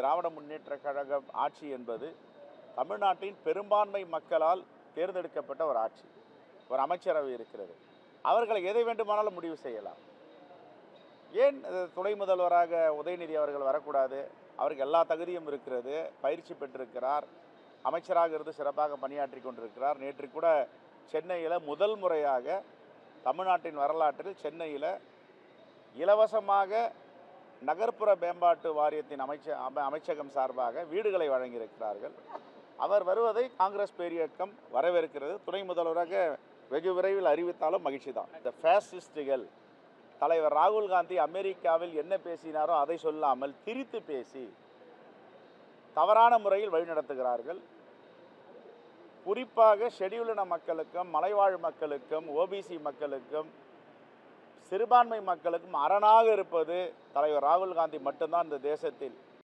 திராவிட முன்னேற்றக் கழக ஆட்சி என்பது தமிழ்நாட்டின் பெரும்பான்மை மக்களால் தேர்ந்தெடுக்கப்பட்ட ஒரு ஆட்சி. ஒரு அமைச்சரவை இருக்கிறது. அவர்களை எதை வேண்டுமானாலும் முடிவு செய்யலாம். ஏன் துணை முதல்வராக உதயநிதி அவர்கள் வரக்கூடாது? அவருக்கு எல்லா தகுதியும் இருக்கிறது. பயிற்சி பெற்றிருக்கிறார். அமைச்சராக இருந்து சிறப்பாக பணியாற்றி கொண்டிருக்கிறார். நேற்று கூட சென்னையில் முதல் முறையாக தமிழ்நாட்டின் வரலாற்றில் சென்னையில் இலவசமாக நகர்ப்புற மேம்பாட்டு வாரியத்தின் அமைச்சகம் சார்பாக வீடுகளை வழங்கியிருக்கிறார்கள். அவர் வருவதை காங்கிரஸ் பேரியக்கம் வரவேற்கிறது. துணை முதல்வராக வெகு விரைவில் அறிவித்தாலும் மகிழ்ச்சி தான். இந்த ஃபேசிஸ்டுகள் தலைவர் ராகுல் காந்தி அமெரிக்காவில் என்ன பேசினாரோ அதை சொல்லாமல் திரித்து பேசி தவறான முறையில் வழிநடத்துகிறார்கள். குறிப்பாக ஷெட்யூல்டின மக்களுக்கும் மலைவாழ் மக்களுக்கும் ஓபிசி மக்களுக்கும் சிறுபான்மை மக்களுக்கும் அரணாக இருப்பது தலைவர் ராகுல் காந்தி மட்டும்தான் இந்த தேசத்தில்.